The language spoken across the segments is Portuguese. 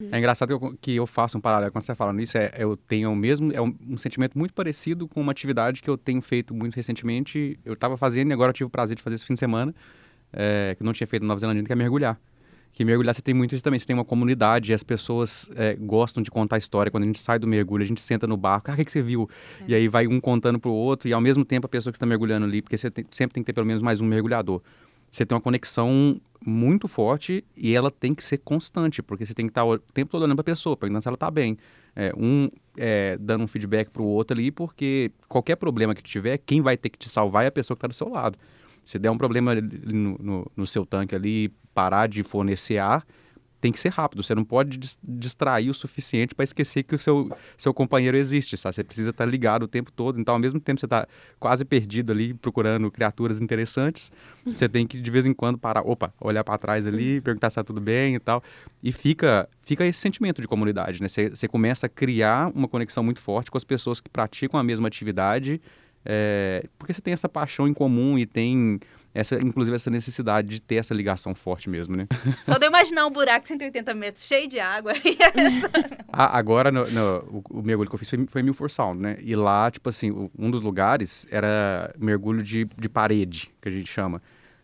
É engraçado que eu faço um paralelo quando você fala nisso, eu tenho o mesmo, um sentimento muito parecido com uma atividade que eu tenho feito muito recentemente. Eu estava fazendo e agora eu tive o prazer de fazer esse fim de semana, que eu não tinha feito na Nova Zelândia, ainda, que é mergulhar. Que mergulhar você tem muito isso também, você tem uma comunidade, e as pessoas gostam de contar história. Quando a gente sai do mergulho, a gente senta no barco, o que você viu? E aí vai um contando pro outro, e ao mesmo tempo a pessoa que está mergulhando ali, porque sempre tem que ter pelo menos mais um mergulhador. Você tem uma conexão muito forte e ela tem que ser constante, porque você tem que estar o tempo todo olhando para a pessoa, perguntando se ela está bem. Dando um feedback para o outro ali, porque qualquer problema que tiver, quem vai ter que te salvar é a pessoa que está do seu lado. Se der um problema no seu tanque ali, parar de fornecer ar, tem que ser rápido. Você não pode distrair o suficiente para esquecer que o seu companheiro existe, sabe? Você precisa estar ligado o tempo todo. Então, ao mesmo tempo, você está quase perdido ali, procurando criaturas interessantes. Você tem que, de vez em quando, parar, olhar para trás ali, perguntar se está tudo bem e tal. E fica esse sentimento de comunidade, né? Você começa a criar uma conexão muito forte com as pessoas que praticam a mesma atividade, porque você tem essa paixão em comum e tem inclusive essa necessidade de ter essa ligação forte mesmo, né? Só de eu imaginar um buraco de 180 metros cheio de água. Agora, o mergulho que eu fiz foi Milford Sound, né? E lá, tipo assim, um dos lugares era mergulho de parede, que a gente chama.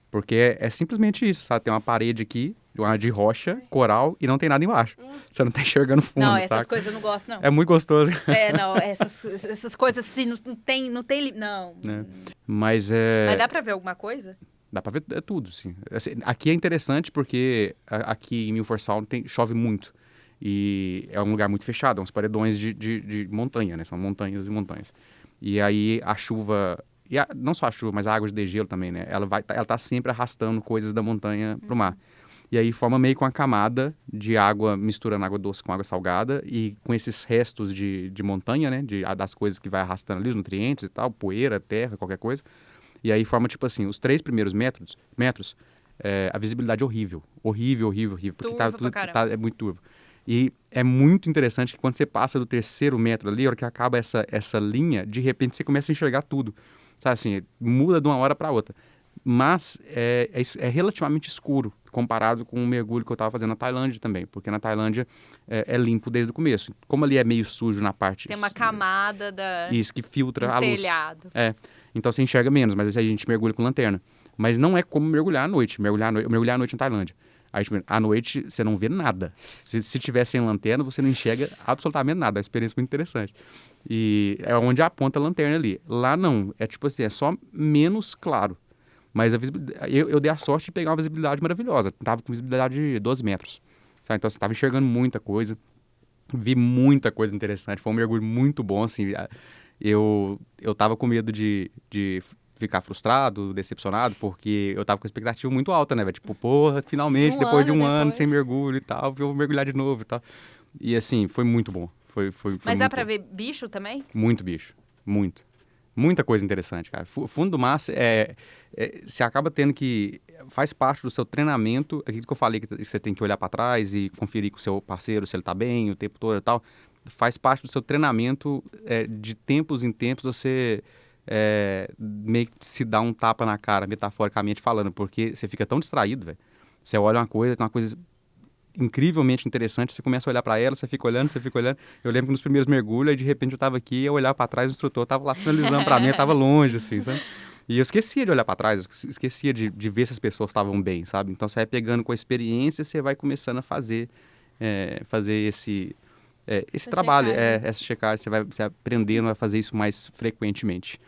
Porque é simplesmente isso, sabe? Tem uma parede aqui, uma de rocha, coral, e não tem nada embaixo. Você não tá enxergando fundo, Não, saca? essas coisas eu não gosto, não. É muito gostoso. Não, essas coisas assim, não. Né? Mas Mas dá pra ver alguma coisa? dá pra ver tudo, sim. Assim, aqui é interessante porque aqui em Milford Sound chove muito. E é um lugar muito fechado, é uns paredões de montanha, né? São montanhas e montanhas. E aí a chuva, não só a chuva, mas a água de degelo também, né? Ela tá sempre arrastando coisas da montanha pro mar. E aí forma meio com uma camada de água, misturando água doce com água salgada, e com esses restos de montanha, né? Das coisas que vai arrastando ali, os nutrientes e tal, poeira, terra, qualquer coisa. E aí forma, tipo assim, os 3 primeiros metros a visibilidade é horrível. Horrível, horrível, horrível. Porque Turva pra caramba. é muito turvo. E é muito interessante que quando você passa do 3º metro ali, a hora que acaba essa linha, de repente você começa a enxergar tudo. Sabe assim, muda de uma hora para outra. Mas é relativamente escuro comparado com o mergulho que eu estava fazendo na Tailândia também. Porque na Tailândia é limpo desde o começo. Como ali é meio sujo na parte... Tem uma camada Isso, que filtra a luz. telhado. Então você enxerga menos, mas aí a gente mergulha com lanterna. Mas não é como mergulhar à noite. Eu mergulhar à noite em Tailândia. Aí, tipo, à noite você não vê nada. Se tiver sem lanterna, você não enxerga absolutamente nada. É uma experiência muito interessante. E é onde aponta a lanterna ali. Lá não. É tipo assim, é só menos claro. Mas eu dei a sorte de pegar uma visibilidade maravilhosa. Tava com visibilidade de 12 metros. Sabe? Então você tava enxergando muita coisa. Vi muita coisa interessante. Foi um mergulho muito bom, assim. Eu tava com medo de ficar frustrado, decepcionado, porque eu tava com a expectativa muito alta, né, velho? Tipo, porra, finalmente, depois de um ano sem mergulho e tal, eu vou mergulhar de novo e tal. E assim, foi muito bom. Foi Mas muito dá pra bom. ver bicho também? Muito bicho. Muito. Muita coisa interessante, cara. Fundo do mar, você acaba tendo que... Faz parte do seu treinamento, aquilo que eu falei, que você tem que olhar pra trás e conferir com o seu parceiro se ele tá bem o tempo todo e tal. Faz parte do seu treinamento, de tempos em tempos você meio que se dá um tapa na cara, metaforicamente falando, porque você fica tão distraído, velho. Você olha uma coisa, tem uma coisa incrivelmente interessante, você começa a olhar pra ela, você fica olhando. Eu lembro que nos primeiros mergulhos, aí de repente eu tava aqui, eu olhava pra trás, o instrutor tava lá sinalizando pra mim, eu tava longe, assim, sabe? E eu esquecia de olhar pra trás, eu esquecia de ver se as pessoas estavam bem, sabe? Então você vai pegando com a experiência, você vai começando a fazer esse trabalho, checagem. essa checagem, você vai aprendendo a fazer isso mais frequentemente.